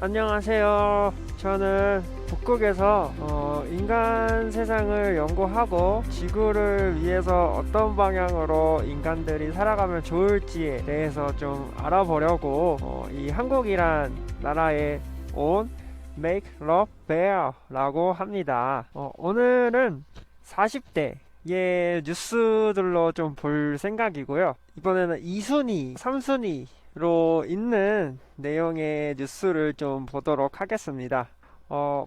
안녕하세요. 저는 북극에서 인간 세상을 연구하고 지구를 위해서 어떤 방향으로 인간들이 살아가면 좋을지에 대해서 좀 알아보려고 이 한국이란 나라에 온 Make Love Bear라고 합니다. 오늘은 40대의 뉴스들로 좀 볼 생각이고요. 이번에는 2순위, 3순위로 있는 내용의 뉴스를 좀 보도록 하겠습니다.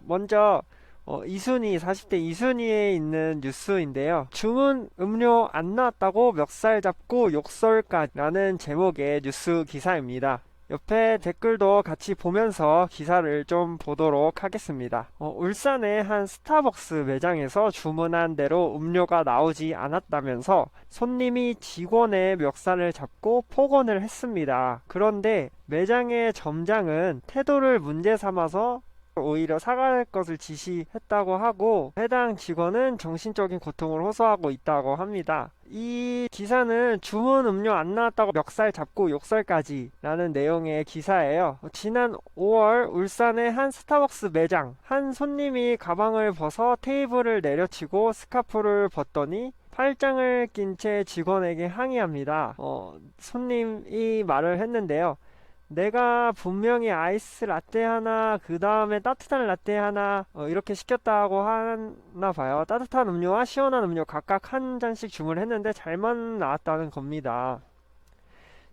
먼저 2순위, 40대 2순위에 있는 뉴스인데요. 주문 음료 안 나왔다고 멱살 잡고 욕설까지라는 제목의 뉴스 기사입니다. 옆에 댓글도 같이 보면서 기사를 좀 보도록 하겠습니다. 울산의 한 스타벅스 매장에서 주문한 대로 음료가 나오지 않았다면서 손님이 직원의 멱살을 잡고 폭언을 했습니다. 그런데 매장의 점장은 태도를 문제 삼아서 오히려 사과할 것을 지시했다고 하고 해당 직원은 정신적인 고통을 호소하고 있다고 합니다. 이 기사는 주문 음료 안 나왔다고 멱살 잡고 욕설까지 라는 내용의 기사예요. 지난 5월 울산의 한 스타벅스 매장 한 손님이 가방을 벗어 테이블을 내려치고 스카프를 벗더니 팔짱을 낀 채 직원에게 항의합니다. 손님이 말을 했는데요. 내가 분명히 아이스 라떼 하나, 그 다음에 따뜻한 라떼 하나, 이렇게 시켰다고 하나 봐요. 따뜻한 음료와 시원한 음료 각각 한 잔씩 주문했는데 잘만 나왔다는 겁니다.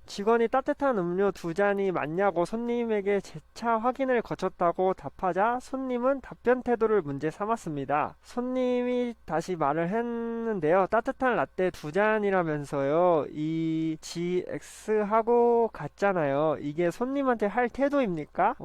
직원이 따뜻한 음료 2잔이 맞냐고 손님에게 재차 확인을 거쳤다고 답하자 손님은 답변 태도를 문제 삼았습니다. 손님이 다시 말을 했는데요. 따뜻한 라떼 2잔이라면서요. 이 GX하고 같잖아요. 이게 손님한테 할 태도입니까?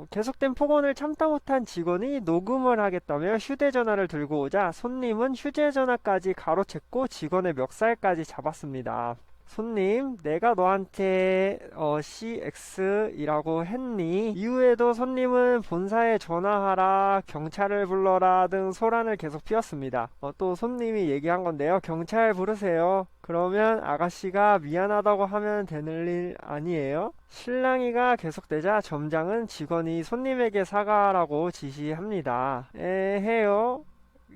계속된 폭언을 참다 못한 직원이 녹음을 하겠다며 휴대전화를 들고 오자 손님은 휴대전화까지 가로챘고 직원의 멱살까지 잡았습니다. 손님, 내가 너한테 CX이라고 했니? 이후에도 손님은 본사에 전화하라, 경찰을 불러라 등 소란을 계속 피웠습니다. 또 손님이 얘기한 건데요. 경찰 부르세요. 그러면 아가씨가 미안하다고 하면 되는 일 아니에요? 실랑이가 계속되자 점장은 직원이 손님에게 사과하라고 지시합니다. 해요.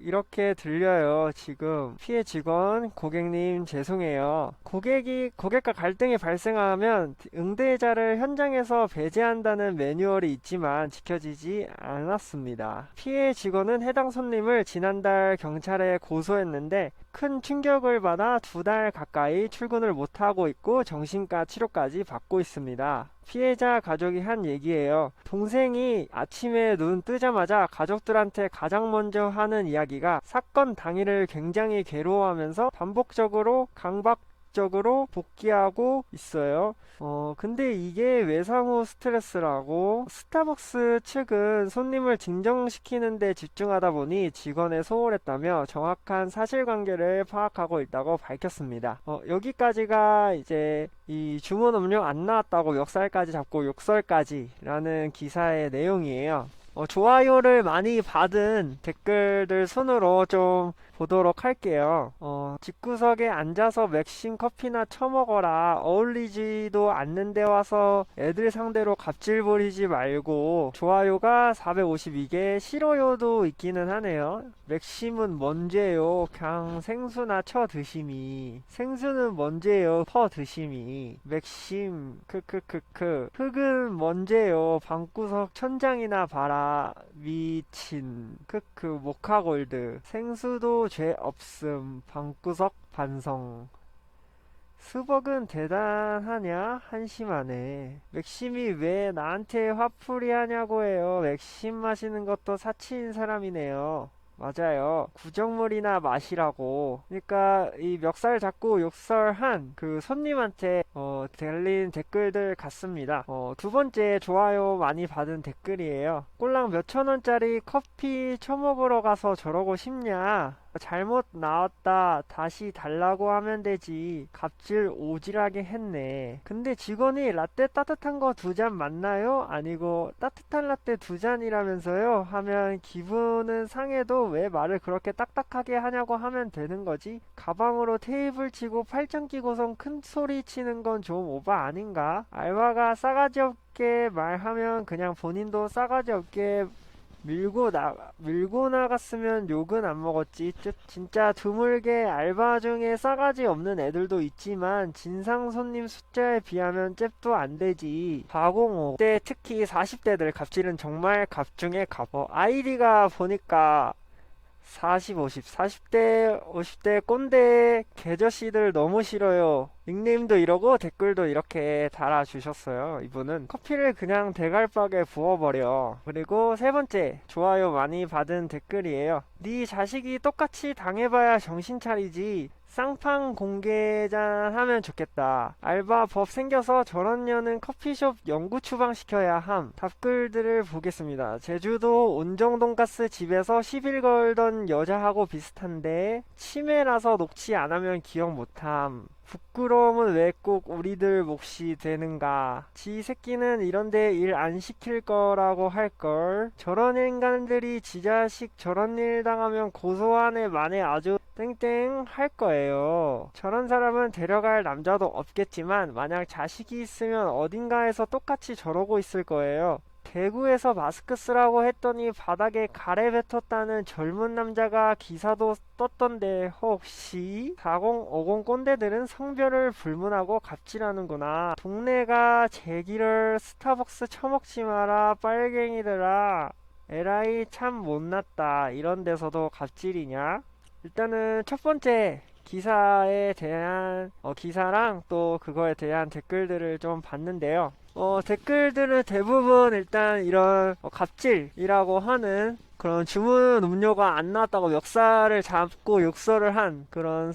이렇게 들려요. 지금 피해 직원 고객님 죄송해요. 고객과 갈등이 발생하면 응대자를 현장에서 배제한다는 매뉴얼이 있지만 지켜지지 않았습니다. 피해 직원은 해당 손님을 지난달 경찰에 고소했는데 큰 충격을 받아 2달 가까이 출근을 못하고 있고 정신과 치료까지 받고 있습니다. 피해자 가족이 한 얘기예요. 동생이 아침에 눈 뜨자마자 가족들한테 가장 먼저 하는 이야기가 사건 당일을 굉장히 괴로워하면서 반복적으로 강박적으로 복귀하고 있어요. 근데 이게 외상후 스트레스라고. 스타벅스 측은 손님을 진정시키는 데 집중하다 보니 직원에 소홀했다며 정확한 사실관계를 파악하고 있다고 밝혔습니다. 여기까지가 이제 이 주문 음료 안 나왔다고 멱살까지 잡고 욕설까지 라는 기사의 내용이에요. 좋아요를 많이 받은 댓글들 순으로 좀 보도록 할게요. 집구석에 앉아서 맥심 커피나 처먹어라. 어울리지도 않는데 와서 애들 상대로 갑질 부리지 말고. 좋아요가 452개, 싫어요도 있기는 하네요. 맥심은 뭔죄요? 그냥 생수나 쳐 드심이. 생수는 뭔죄요? 퍼 드심이. 맥심 크크크크. 흙은 뭔죄요? 방구석 천장이나 봐라. 미친 크크. 모카골드. 생수도 죄 없음. 방구석 반성. 수벅은 대단하냐? 한심하네. 맥심이 왜 나한테 화풀이 하냐고 해요. 맥심 마시는 것도 사치인 사람이네요. 맞아요. 구정물이나 마시라고. 그러니까 이 멱살 잡고 욕설한 그 손님한테 달린 댓글들 같습니다. 2번째 좋아요 많이 받은 댓글이에요. 꼴랑 몇천 원짜리 커피 처먹으러 가서 저러고 싶냐? 잘못 나왔다 다시 달라고 하면 되지. 갑질 오지라게 했네. 근데 직원이 라떼 따뜻한 거 2잔 맞나요? 아니고 따뜻한 라떼 2잔이라면서요? 하면 기분은 상해도 왜 말을 그렇게 딱딱하게 하냐고 하면 되는 거지. 가방으로 테이블 치고 팔짱 끼고선 큰 소리 치는 건 좀 오바 아닌가? 알바가 싸가지 쉽게 말하면 그냥 본인도 싸가지 없게 밀고 나갔으면 욕은 안 먹었지. 진짜 드물게 알바 중에 싸가지 없는 애들도 있지만 진상 손님 숫자에 비하면 잽도 안 되지. 405 때 특히 40대들 갑질은 정말 갑 중에 갑. 아이디가 보니까 40, 50, 40대, 50대 꼰대 개저씨들 너무 싫어요. 닉네임도 이러고 댓글도 이렇게 달아주셨어요. 이분은 커피를 그냥 대갈박에 부어버려. 그리고 세 번째, 좋아요 많이 받은 댓글이에요. 네 자식이 똑같이 당해봐야 정신 차리지. 쌍팡 공개잔 하면 좋겠다. 알바 법 생겨서 저런 년은 커피숍 영구 추방 시켜야 함. 답글들을 보겠습니다. 제주도 온정돈가스 집에서 10일 걸던 여자하고 비슷한데 치매라서 녹취 안 하면 기억 못함. 부끄러움은 왜 꼭 우리들 몫이 되는가. 지 새끼는 이런데 일 안 시킬 거라고 할걸. 저런 인간들이 지 자식 저런 일 당하면 고소한애 만에 아주 땡땡 할 거예요. 저런 사람은 데려갈 남자도 없겠지만 만약 자식이 있으면 어딘가에서 똑같이 저러고 있을 거예요. 대구에서 마스크 쓰라고 했더니 바닥에 가래 뱉었다는 젊은 남자가 기사도 떴던데 혹시 4050 꼰대들은 성별을 불문하고 갑질하는구나. 동네가 제기를 스타벅스 처먹지 마라 빨갱이들아. 에라이 참 못났다. 이런 데서도 갑질이냐? 일단은 첫 번째 기사에 대한 기사랑 또 그거에 대한 댓글들을 좀 봤는데요. 댓글들은 대부분 일단 이런 갑질이라고 하는 그런 주문 음료가 안 나왔다고 멱살을 잡고 욕설을 한 그런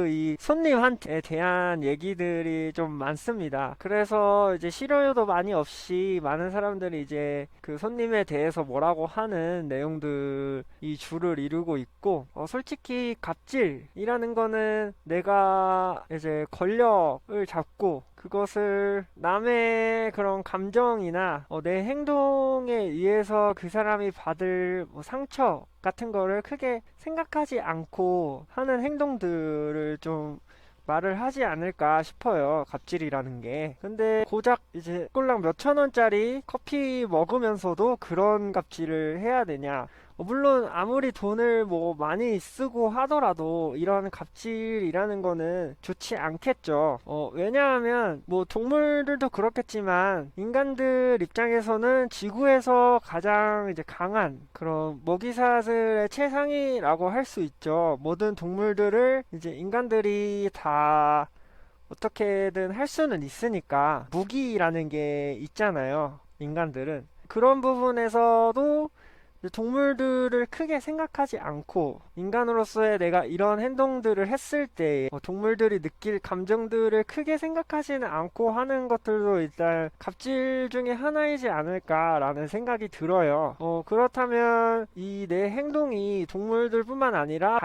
이 손님한테 대한 얘기들이 좀 많습니다. 그래서 이제 실효도 많이 없이 많은 사람들이 이제 그 손님에 대해서 뭐라고 하는 내용들이 주를 이루고 있고, 솔직히 갑질이라는 거는 내가 이제 권력을 잡고 그것을 남의 그런 감정이나 내 행동에 의해서 그 사람이 받을 상처 같은 거를 크게 생각하지 않고 하는 행동들을 좀 말을 하지 않을까 싶어요. 갑질이라는 게. 근데 고작 이제 꼴랑 몇천 원짜리 커피 먹으면서도 그런 갑질을 해야 되냐? 물론 아무리 돈을 많이 쓰고 하더라도 이런 갑질이라는 거는 좋지 않겠죠. 왜냐하면 동물들도 그렇겠지만 인간들 입장에서는 지구에서 가장 이제 강한 그런 먹이사슬의 최상위라고 할 수 있죠. 모든 동물들을 이제 인간들이 다 어떻게든 할 수는 있으니까 무기라는 게 있잖아요. 인간들은 그런 부분에서도 동물들을 크게 생각하지 않고 인간으로서의 내가 이런 행동들을 했을 때 동물들이 느낄 감정들을 크게 생각하지는 않고 하는 것들도 일단 갑질 중에 하나이지 않을까라는 생각이 들어요. 그렇다면 이 내 행동이 동물들뿐만 아니라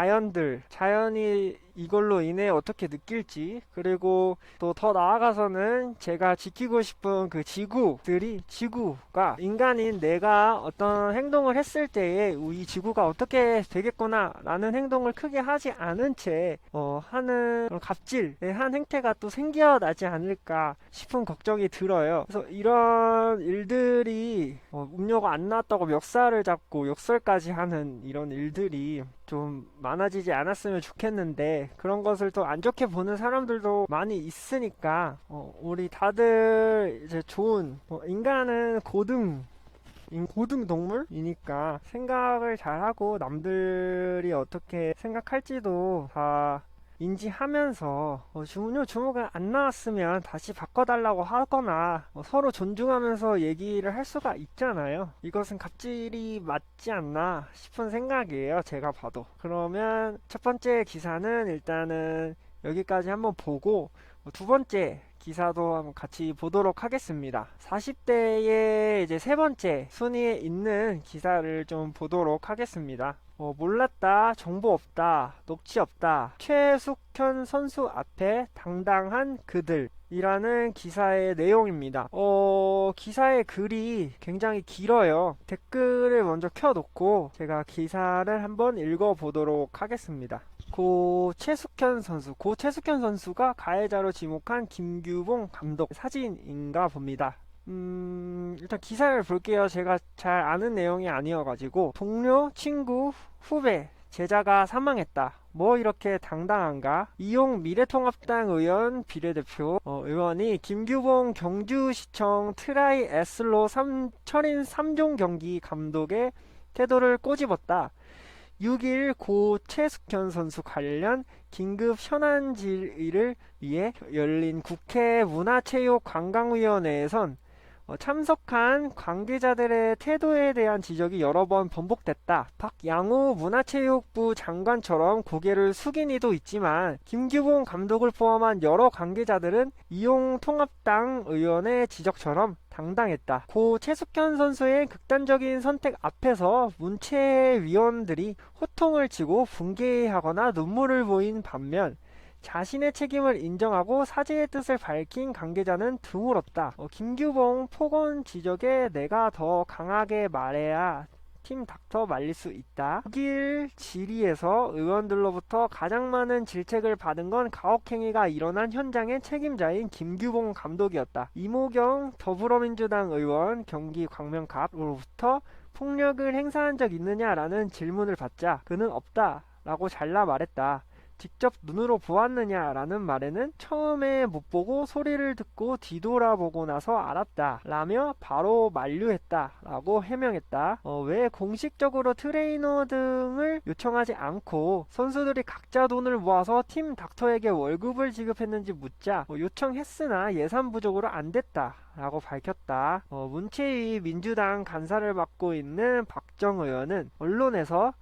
자연이 이걸로 인해 어떻게 느낄지, 그리고 또 더 나아가서는 제가 지키고 싶은 그 지구가 인간인 내가 어떤 행동을 했을 때에 이 지구가 어떻게 되겠구나 라는 행동을 크게 하지 않은 채 하는 그런 갑질의 한 행태가 또 생겨나지 않을까 싶은 걱정이 들어요. 그래서 이런 일들이 음료가 안 나왔다고 멱살을 잡고 욕설까지 하는 이런 일들이 좀 많아지지 않았으면 좋겠는데, 그런 것을 또 안 좋게 보는 사람들도 많이 있으니까 우리 다들 이제 좋은 인간은 고등 동물이니까 생각을 잘하고 남들이 어떻게 생각할지도 다 인지하면서 주문가 안 나왔으면 다시 바꿔달라고 하거나 서로 존중하면서 얘기를 할 수가 있잖아요. 이것은 갑질이 맞지 않나 싶은 생각이에요. 제가 봐도. 그러면 첫 번째 기사는 일단은 여기까지 한번 보고 두 번째 기사도 한번 같이 보도록 하겠습니다. 40대의 이제 세 번째 순위에 있는 기사를 좀 보도록 하겠습니다. 몰랐다, 정보 없다, 녹취 없다, 최숙현 선수 앞에 당당한 그들 이라는 기사의 내용입니다. 기사의 글이 굉장히 길어요. 댓글을 먼저 켜놓고 제가 기사를 한번 읽어보도록 하겠습니다. 고 최숙현 선수가 가해자로 지목한 김규봉 감독 사진인가 봅니다. 일단 기사를 볼게요. 제가 잘 아는 내용이 아니어가지고 동료, 친구, 후배, 제자가 사망했다. 뭐 이렇게 당당한가? 이용 미래통합당 의원 비례대표 의원이 김규봉 경주시청 트라이애슬로 철인 3종 경기 감독의 태도를 꼬집었다. 6일 고 최숙현 선수 관련 긴급 현안 질의를 위해 열린 국회 문화체육관광위원회에선 참석한 관계자들의 태도에 대한 지적이 여러 번 반복됐다. 박양호 문화체육부 장관처럼 고개를 숙인 이도 있지만 김규봉 감독을 포함한 여러 관계자들은 이용통합당 의원의 지적처럼 당당했다. 고 최숙현 선수의 극단적인 선택 앞에서 문체위원들이 호통을 치고 분개하거나 눈물을 보인 반면 자신의 책임을 인정하고 사죄의 뜻을 밝힌 관계자는 드물었다. 김규봉 폭언 지적에 내가 더 강하게 말해야 팀 닥터 말릴 수 있다. 6일 질의에서 의원들로부터 가장 많은 질책을 받은 건 가혹행위가 일어난 현장의 책임자인 김규봉 감독이었다. 이모경 더불어민주당 의원 경기 광명갑으로부터 폭력을 행사한 적 있느냐라는 질문을 받자 그는 없다 라고 잘라 말했다. 직접 눈으로 보았느냐라는 말에는 처음에 못 보고 소리를 듣고 뒤돌아보고 나서 알았다 라며 바로 만류했다 라고 해명했다. 왜 공식적으로 트레이너 등을 요청하지 않고 선수들이 각자 돈을 모아서 팀 닥터에게 월급을 지급했는지 묻자 요청했으나 예산 부족으로 안 됐다 라고 밝혔다. 문체위 민주당 간사를 맡고 있는 박정 의원은 언론에서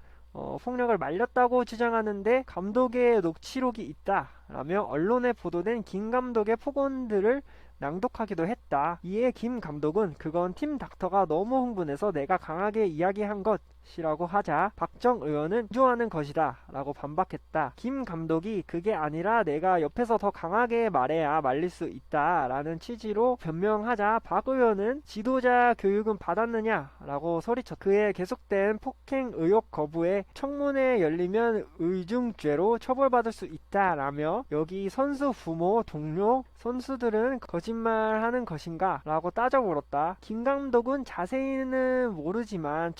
폭력을 말렸다고 주장하는데 감독의 녹취록이 있다 라며 언론에 보도된 김 감독의 폭언들을 낭독하기도 했다. 이에 김 감독은 그건 팀 닥터가 너무 흥분해서 내가 강하게 이야기한 것이라고 하자 박정 의원은 주저하는 것이다 라고 반박했다. 김 감독이 그게 아니라 내가 옆에서 더 강하게 말해야 말릴 수 있다 라는 취지로 변명하자 박 의원은 지도자 교육은 받았느냐 라고 소리쳤다. 그의 계속된 폭행 의혹 거부에 청문회 열리면 의중죄로 처벌받을 수 있다 라며 여기 선수 부모, 동료, 선수들은 거짓말하는 것인가? 라고 따져 물었다. 김 감독은 자세히는 모르지만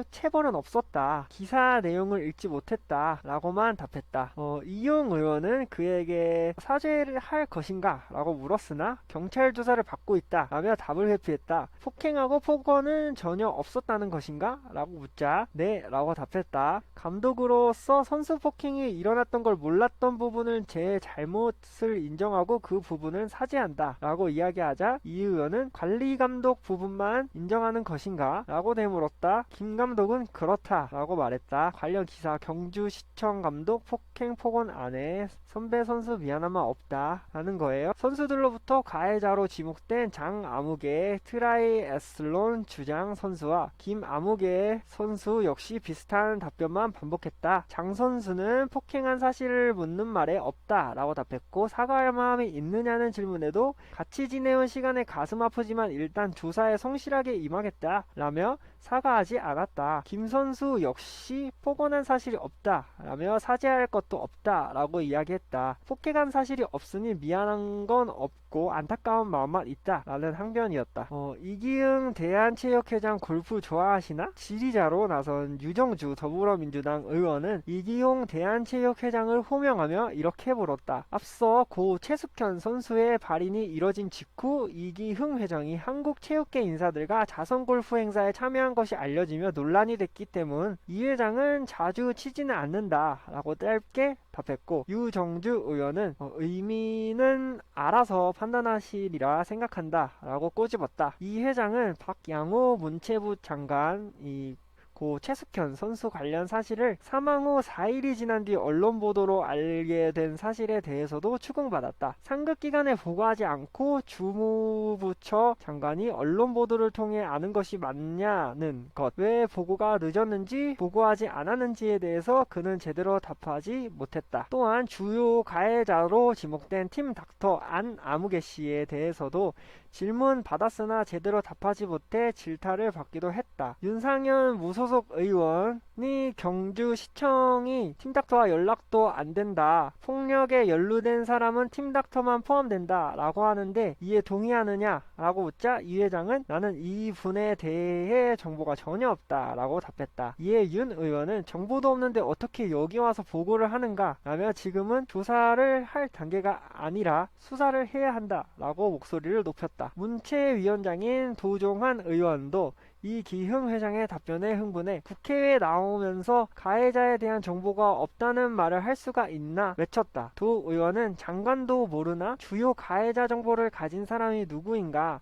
체벌은 없었다. 기사 내용을 읽지 못했다. 라고만 답했다. 이용 의원은 그에게 사죄를 할 것인가? 라고 물었으나 경찰 조사를 받고 있다. 라며 답을 회피했다. 폭행하고 폭언은 전혀 없었다는 것인가? 라고 묻자 네 라고 답했다. 감독으로서 선수 폭행이 일어났던 걸 몰랐던 부분은 제 잘못을 인정하고 그 부분은 사죄한다 라고 이야기하자 이 의원은 관리 감독 부분만 인정하는 것인가? 라고 되물었다. 김 감독은 그렇다 라고 말했다. 관련 기사 경주시청 감독 폭행 폭언 안에 선배 선수 미안함은 없다 라는 거예요. 선수들로부터 가해자로 지목된 장아무개 트라이애슬론 주장 선수와 김아무개 선수 역시 비슷한 답변만 반복했다. 장 선수는 폭행한 사실을 묻는 말에 없다 라고 답했고 사과할 마음이 있느냐는 질문에도 같이 지내온 시간에 가슴 아프지만 일단 조사에 성실하게 임하겠다 라며 사과하지 않았다. 김 선수 역시 폭언한 사실이 없다 라며 사죄할 것도 없다 라고 이야기했다. 폭행한 사실이 없으니 미안한 건 없고 안타까운 마음만 있다 라는 항변이었다. 이기흥 대한체육회장 골프 좋아하시나? 지리자로 나선 유정주 더불어민주당 의원은 이기용 대한체육회장을 호명하며 이렇게 물었다. 앞서 고 최숙현 선수의 발인이 이뤄진 직후 이기흥 회장이 한국체육계 인사들과 자선골프 행사에 참여한 것이 알려지며 논란이 됐기 때문 이 회장은 자주 치지는 않는다 라고 짧게 답했고 유정주 의원은 의미는 알아서 판단하시리라 생각한다 라고 꼬집었다. 이 회장은 박양호 문체부 장관이 고 최숙현 선수 관련 사실을 사망 후 4일이 지난 뒤 언론 보도로 알게 된 사실에 대해서도 추궁받았다. 상급 기관에 보고하지 않고 주무부처 장관이 언론 보도를 통해 아는 것이 맞냐는 것, 왜 보고가 늦었는지 보고하지 않았는지에 대해서 그는 제대로 답하지 못했다. 또한 주요 가해자로 지목된 팀 닥터 안 아무개 씨에 대해서도 질문 받았으나 제대로 답하지 못해 질타를 받기도 했다. 윤상현 무소속 의원이 경주시청이 팀닥터와 연락도 안 된다. 폭력에 연루된 사람은 팀닥터만 포함된다. 라고 하는데 이에 동의하느냐? 라고 묻자 이 회장은 나는 이 분에 대해 정보가 전혀 없다. 라고 답했다. 이에 윤 의원은 정보도 없는데 어떻게 여기 와서 보고를 하는가? 라며 지금은 조사를 할 단계가 아니라 수사를 해야 한다. 라고 목소리를 높였다. 문체위원장인 도종환 의원도 이기흥 회장의 답변에 흥분해 국회에 나오면서 가해자에 대한 정보가 없다는 말을 할 수가 있나 외쳤다. 도 의원은 장관도 모르나 주요 가해자 정보를 가진 사람이 누구인가?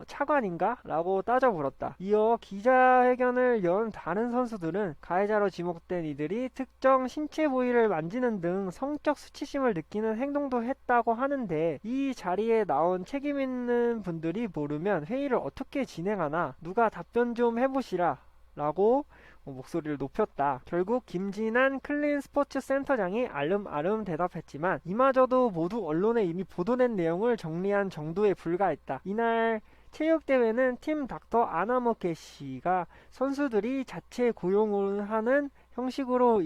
차관인가? 라고 따져 물었다. 이어 기자회견을 연 다른 선수들은 가해자로 지목된 이들이 특정 신체 부위를 만지는 등 성적 수치심을 느끼는 행동도 했다고 하는데 이 자리에 나온 책임 있는 분들이 모르면 회의를 어떻게 진행하나 누가 답변 좀 해보시라 라고 목소리를 높였다. 결국 김진한 클린 스포츠 센터장이 알름알름 대답했지만 이마저도 모두 언론에 이미 보도된 내용을 정리한 정도에 불과했다. 이날 체육대회는 팀 닥터 아나모케 씨가 선수들이 자체 고용을 하는 형식으로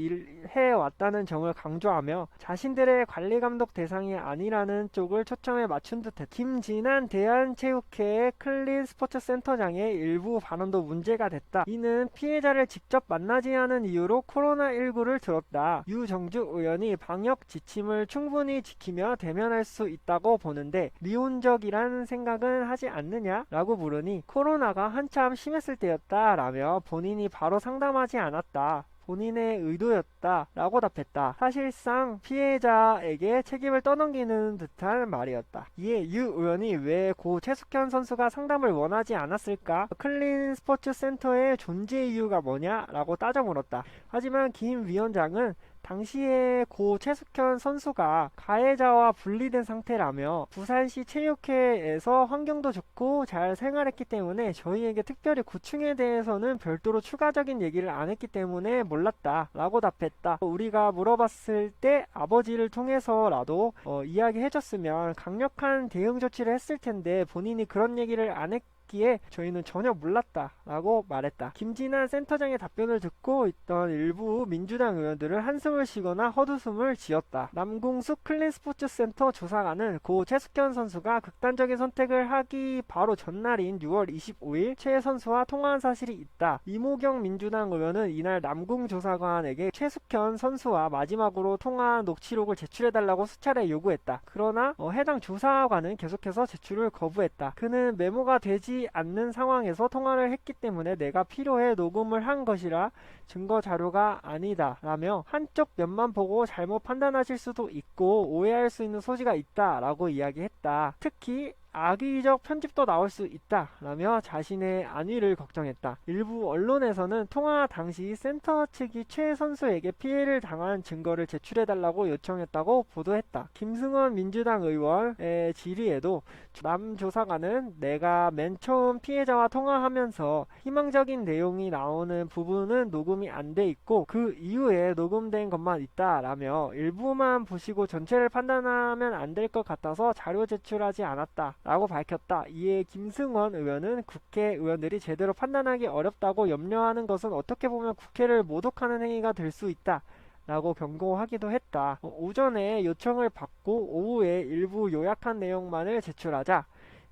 해왔다는 점을 강조하며 자신들의 관리감독 대상이 아니라는 쪽을 초점에 맞춘 듯했다. 김진한 대한체육회 클린 스포츠 센터장의 일부 발언도 문제가 됐다. 이는 피해자를 직접 만나지 않은 이유로 코로나19를 들었다. 유정주 의원이 방역 지침을 충분히 지키며 대면할 수 있다고 보는데 미온적이란 생각은 하지 않느냐? 라고 물으니 코로나가 한참 심했을 때였다 라며 본인이 바로 상담하지 않았다. 본인의 의도였다 라고 답했다. 사실상 피해자에게 책임을 떠넘기는 듯한 말이었다. 이에 유 의원이 왜 고 최숙현 선수가 상담을 원하지 않았을까? 클린 스포츠 센터의 존재 이유가 뭐냐? 라고 따져 물었다. 하지만 김 위원장은 당시에 고 최숙현 선수가 가해자와 분리된 상태라며 부산시 체육회에서 환경도 좋고 잘 생활했기 때문에 저희에게 특별히 고충에 대해서는 별도로 추가적인 얘기를 안 했기 때문에 몰랐다 라고 답했다. 우리가 물어봤을 때 아버지를 통해서라도 이야기해줬으면 강력한 대응 조치를 했을 텐데 본인이 그런 얘기를 안 했기에 저희는 전혀 몰랐다 라고 말했다. 김진한 센터장의 답변을 듣고 있던 일부 민주당 의원들은 한숨을 쉬거나 헛웃음을 지었다. 남궁숙 클린스포츠센터 조사관은 고 최숙현 선수가 극단적인 선택을 하기 바로 전날인 6월 25일 최 선수와 통화한 사실이 있다. 이모경 민주당 의원은 이날 남궁 조사관에게 최숙현 선수와 마지막으로 통화한 녹취록을 제출해달라고 수차례 요구했다. 그러나 해당 조사관은 계속해서 제출을 거부했다. 그는 메모가 되지 않는 상황에서 통화를 했기 때문에 내가 필요해 녹음을 한 것이라 증거 자료가 아니다 라며 한쪽 면만 보고 잘못 판단하실 수도 있고 오해할 수 있는 소지가 있다 라고 이야기했다. 특히 악의적 편집도 나올 수 있다 라며 자신의 안위를 걱정했다. 일부 언론에서는 통화 당시 센터 측이 최 선수에게 피해를 당한 증거를 제출해달라고 요청했다고 보도했다. 김승원 민주당 의원의 질의에도 남 조사관은 내가 맨 처음 피해자와 통화하면서 희망적인 내용이 나오는 부분은 녹음이 안 돼 있고 그 이후에 녹음된 것만 있다 라며 일부만 보시고 전체를 판단하면 안 될 것 같아서 자료 제출하지 않았다 라고 밝혔다. 이에 김승원 의원은 국회의원들이 제대로 판단하기 어렵다고 염려하는 것은 어떻게 보면 국회를 모독하는 행위가 될 수 있다 라고 경고하기도 했다. 오전에 요청을 받고 오후에 일부 요약한 내용만을 제출하자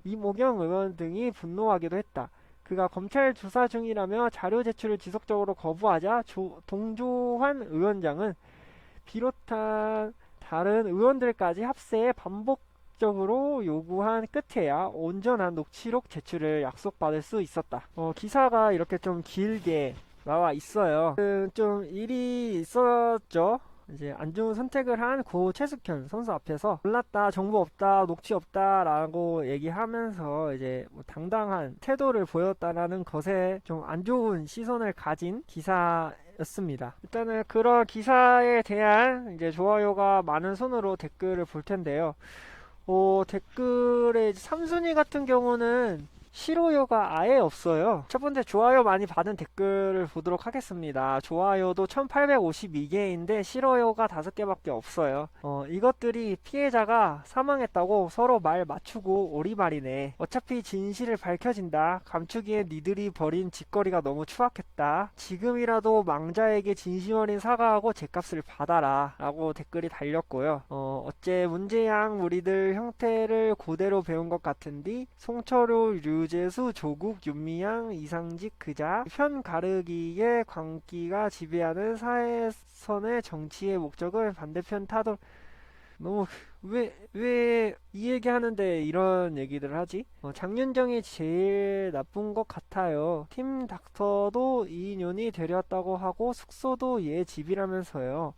이모경 의원 등이 분노하기도 했다. 그가 검찰 조사 중이라며 자료 제출을 지속적으로 거부하자 동조환 의원장은 비롯한 다른 의원들까지 합세해 반복적으로 요구한 끝에야 온전한 녹취록 제출을 약속받을 수 있었다. 기사가 이렇게 좀 길게 나와 있어요. 좀 일이 있었죠. 이제 안 좋은 선택을 한 고 최숙현 선수 앞에서 몰랐다, 정보 없다, 녹취 없다 라고 얘기하면서 이제 당당한 태도를 보였다라는 것에 좀 안 좋은 시선을 가진 기사였습니다. 일단은 그런 기사에 대한 이제 좋아요가 많은 순으로 댓글을 볼 텐데요. 댓글의 3순위 같은 경우는 싫어요가 아예 없어요. 첫 번째 좋아요 많이 받은 댓글을 보도록 하겠습니다. 좋아요도 1852개인데 싫어요가 5개밖에 없어요. 이것들이 피해자가 사망했다고 서로 말 맞추고 오리발이네. 어차피 진실을 밝혀진다. 감추기에 니들이 벌인 짓거리가 너무 추악했다. 지금이라도 망자에게 진심 어린 사과하고 죗값을 받아라. 라고 댓글이 달렸고요. 어째 문제양 우리들 형태를 그대로 배운 것 같은디 송철호, 류재수, 조국, 윤미향, 이상직, 그자 편 가르기에 광기가 지배하는 사회선의 정치의 목적을 반대편 타도 너무 왜 이 얘기 하는데 이런 얘기들 하지? 장윤정이 제일 나쁜 것 같아요. 팀 닥터도 이인용이 데려왔다고 하고 숙소도 얘 집이라면서요.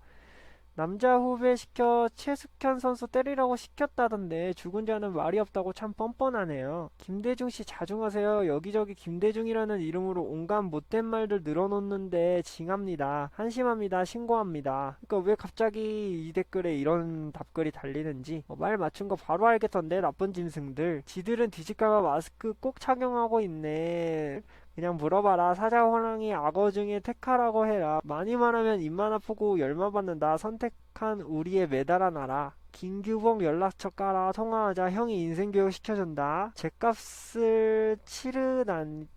남자 후배 시켜 최숙현 선수 때리라고 시켰다던데 죽은 자는 말이 없다고 참 뻔뻔하네요. 김대중 씨 자중하세요. 여기저기 김대중이라는 이름으로 온갖 못된 말들 늘어놓는데 징합니다. 한심합니다. 신고합니다. 그러니까 왜 갑자기 이 댓글에 이런 답글이 달리는지 말 맞춘 거 바로 알겠던데 나쁜 짐승들. 지들은 뒤집까봐 마스크 꼭 착용하고 있네. 그냥 물어봐라. 사자호랑이 악어 중에 택하라고 해라. 많이 말하면 입만 아프고 열만 받는다. 선택한 우리에 매달아 놔라. 김규봉 연락처 깔아 통화하자. 형이 인생교육 시켜준다. 죗값을 치르난치.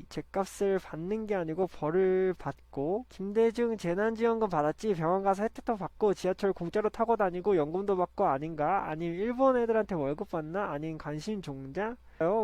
죗값을 받는 게 아니고 벌을 받고. 김대중 재난지원금 받았지. 병원 가서 혜택도 받고 지하철 공짜로 타고 다니고 연금도 받고 아닌가? 아님 일본 애들한테 월급 받나? 아님 관심 종자?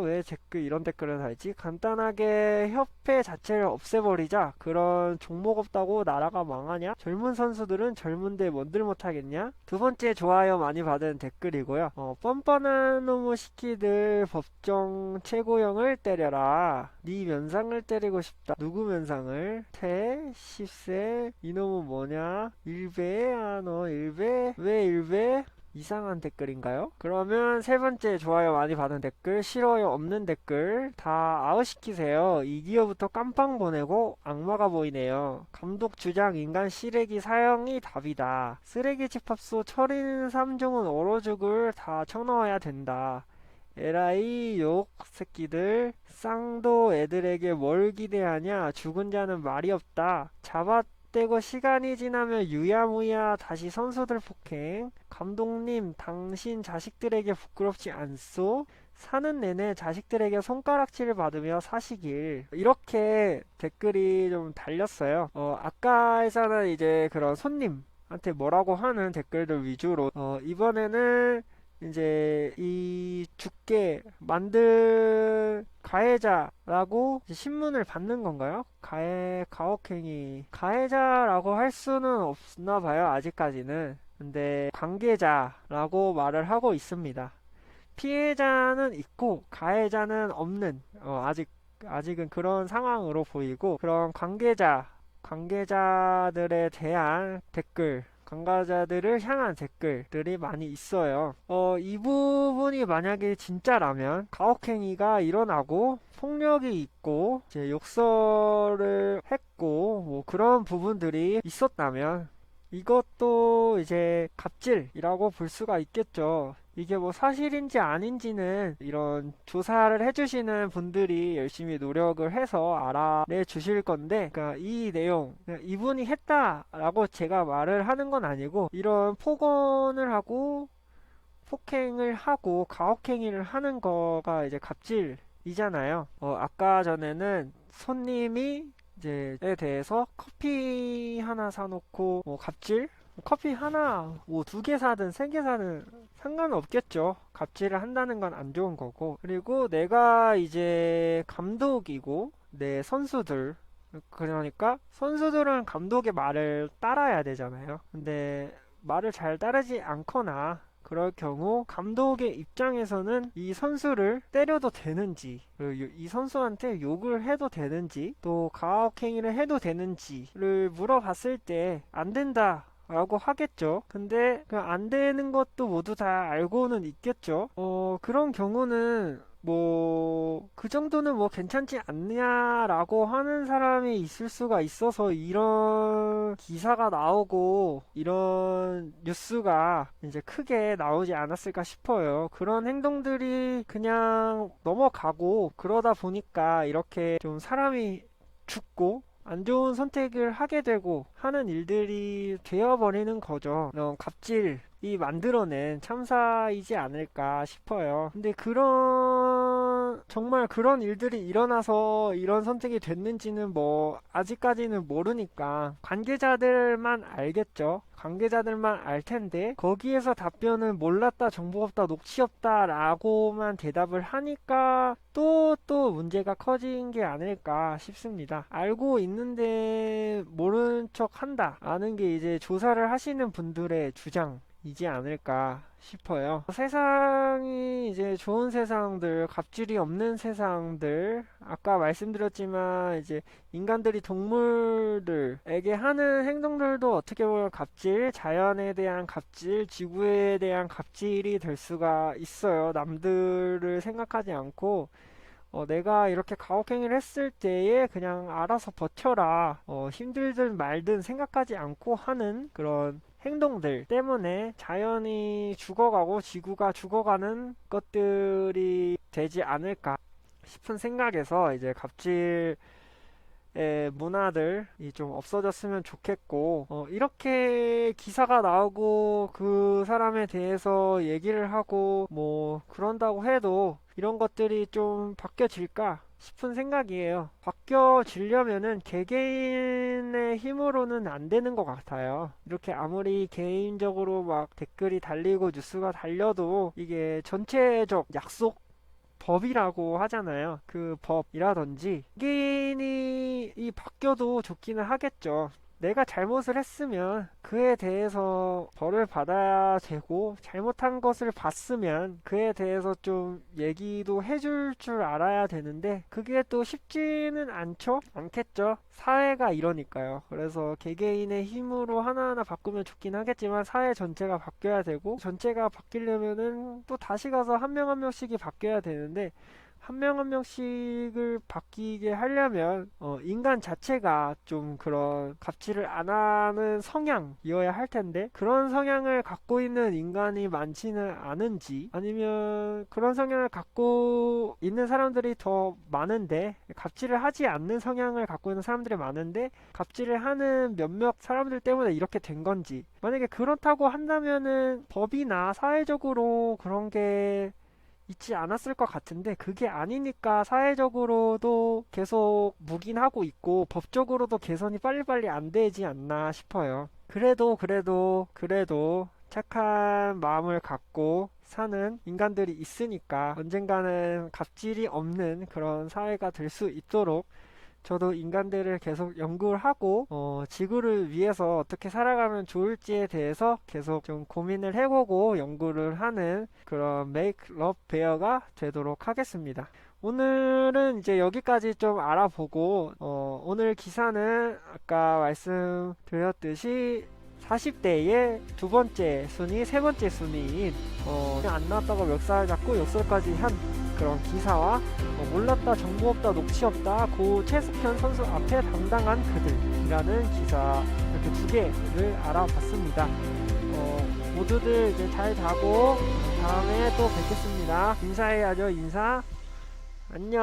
왜 댓글 이런 댓글을 달지? 간단하게 협회 자체를 없애버리자. 그런 종목 없다고 나라가 망하냐? 젊은 선수들은 젊은데 뭔들 못하겠냐? 두 번째 좋아요 많이 받은 댓글이고요. 뻔뻔한 놈의 시키들 법정 최고형을 때려라. 네 면상을 때리고 싶다. 누구 면상을? 태? 10세? 이놈은 뭐냐? 일배? 너 일배? 왜 일배? 이상한 댓글인가요? 그러면 세 번째 좋아요 많이 받은 댓글, 싫어요 없는 댓글 다 아웃시키세요. 이기어부터 깜빵 보내고 악마가 보이네요. 감독 주장 인간 쓰레기 사형이 답이다. 쓰레기 집합소 철인 3종은 얼어 죽을 다 쳐넣어야 된다. 에라이 욕 새끼들. 쌍도 애들에게 뭘 기대하냐. 죽은 자는 말이 없다. 잡아떼고 시간이 지나면 유야무야 다시 선수들 폭행. 감독님 당신 자식들에게 부끄럽지 않소? 사는 내내 자식들에게 손가락질을 받으며 사시길. 이렇게 댓글이 좀 달렸어요. 아까에서는 이제 그런 손님한테 뭐라고 하는 댓글들 위주로 이번에는 이제 이 죽게 만든 가해자라고 신문을 받는 건가요? 가해자라고 할 수는 없나 봐요, 아직까지는. 근데 관계자라고 말을 하고 있습니다. 피해자는 있고 가해자는 없는 아직은 그런 상황으로 보이고, 그런 관계자들에 대한 댓글, 관계자들을 향한 댓글들이 많이 있어요. 이 부분이 만약에 진짜라면 가혹행위가 일어나고 폭력이 있고 이제 욕설을 했고 뭐 그런 부분들이 있었다면 이것도 이제 갑질이라고 볼 수가 있겠죠. 이게 뭐 사실인지 아닌지는 이런 조사를 해주시는 분들이 열심히 노력을 해서 알아내 주실 건데, 그러니까 이 내용, 이분이 했다라고 제가 말을 하는 건 아니고, 이런 폭언을 하고 폭행을 하고 가혹행위를 하는 거가 이제 갑질이잖아요. 아까 전에는 손님이 이제에 대해서 커피 하나 사놓고 갑질? 커피 하나 뭐 2개 사든 3개 사든 상관없겠죠. 갑질을 한다는 건 안 좋은 거고, 그리고 내가 이제 감독이고 내 선수들, 그러니까 선수들은 감독의 말을 따라야 되잖아요. 근데 말을 잘 따르지 않거나 그럴 경우 감독의 입장에서는 이 선수를 때려도 되는지, 그리고 이 선수한테 욕을 해도 되는지, 또 가혹행위를 해도 되는지를 물어봤을 때 안 된다 라고 하겠죠. 근데 그 안 되는 것도 모두 다 알고는 있겠죠. 그런 경우는 뭐, 그 정도는 뭐 괜찮지 않냐라고 하는 사람이 있을 수가 있어서 이런 기사가 나오고 이런 뉴스가 이제 크게 나오지 않았을까 싶어요. 그런 행동들이 그냥 넘어가고 그러다 보니까 이렇게 좀 사람이 죽고 안 좋은 선택을 하게 되고 하는 일들이 되어버리는 거죠. 갑질이 만들어낸 참사이지 않을까 싶어요. 근데 정말 그런 일들이 일어나서 이런 선택이 됐는지는 뭐, 아직까지는 모르니까 관계자들만 알겠죠. 관계자들만 알 텐데, 거기에서 답변은 몰랐다, 정보 없다, 녹취 없다, 라고만 대답을 하니까 또 문제가 커진 게 아닐까 싶습니다. 알고 있는데 모른 척 한다. 라는 게 이제 조사를 하시는 분들의 주장이지 않을까 싶어요. 세상이 이제 좋은 세상들, 갑질이 없는 세상들, 아까 말씀드렸지만 이제 인간들이 동물들에게 하는 행동들도 어떻게 보면 갑질, 자연에 대한 갑질, 지구에 대한 갑질이 될 수가 있어요. 남들을 생각하지 않고 내가 이렇게 가혹행위를 했을 때에 그냥 알아서 버텨라. 힘들든 말든 생각하지 않고 하는 그런 행동들 때문에 자연이 죽어가고 지구가 죽어가는 것들이 되지 않을까 싶은 생각에서 이제 갑질의 문화들이 좀 없어졌으면 좋겠고, 이렇게 기사가 나오고 그 사람에 대해서 얘기를 하고 뭐 그런다고 해도 이런 것들이 좀 바뀌어질까 싶은 생각이에요. 바뀌어지려면은 개개인의 힘으로는 안 되는 것 같아요. 이렇게 아무리 개인적으로 막 댓글이 달리고 뉴스가 달려도 이게 전체적 약속 법이라고 하잖아요. 그 법이라든지 개인이 바뀌어도 좋기는 하겠죠. 내가 잘못을 했으면 그에 대해서 벌을 받아야 되고 잘못한 것을 봤으면 그에 대해서 좀 얘기도 해줄 줄 알아야 되는데 그게 또 쉽지는 않겠죠. 사회가 이러니까요. 그래서 개개인의 힘으로 하나하나 바꾸면 좋긴 하겠지만 사회 전체가 바뀌어야 되고 전체가 바뀌려면은 또 다시 가서 한 명 한 명씩이 바뀌어야 되는데 한 명 한 명씩을 바뀌게 하려면 인간 자체가 좀 그런 갑질을 안 하는 성향이어야 할 텐데 그런 성향을 갖고 있는 인간이 많지는 않은지 아니면 그런 성향을 갖고 있는 사람들이 더 많은데 갑질을 하지 않는 성향을 갖고 있는 사람들이 많은데 갑질을 하는 몇몇 사람들 때문에 이렇게 된 건지 만약에 그렇다고 한다면은 법이나 사회적으로 그런 게 있지 않았을 것 같은데 그게 아니니까 사회적으로도 계속 묵인하고 있고 법적으로도 개선이 빨리빨리 안 되지 않나 싶어요. 그래도 착한 마음을 갖고 사는 인간들이 있으니까 언젠가는 갑질이 없는 그런 사회가 될 수 있도록 저도 인간들을 계속 연구를 하고 지구를 위해서 어떻게 살아가면 좋을지에 대해서 계속 좀 고민을 해보고 연구를 하는 그런 Make Love Bear가 되도록 하겠습니다. 오늘은 이제 여기까지 좀 알아보고 오늘 기사는 아까 말씀드렸듯이 40대의 두 번째 순위, 세 번째 순위인 안 나왔다고 멱살 잡고 욕설까지 한 그런 기사와 몰랐다, 정보 없다, 녹취 없다, 고 최석현 선수 앞에 당당한 그들이라는 기사 이렇게 두 개를 알아봤습니다. 모두들 이제 잘 자고 다음에 또 뵙겠습니다. 인사해야죠, 인사. 안녕.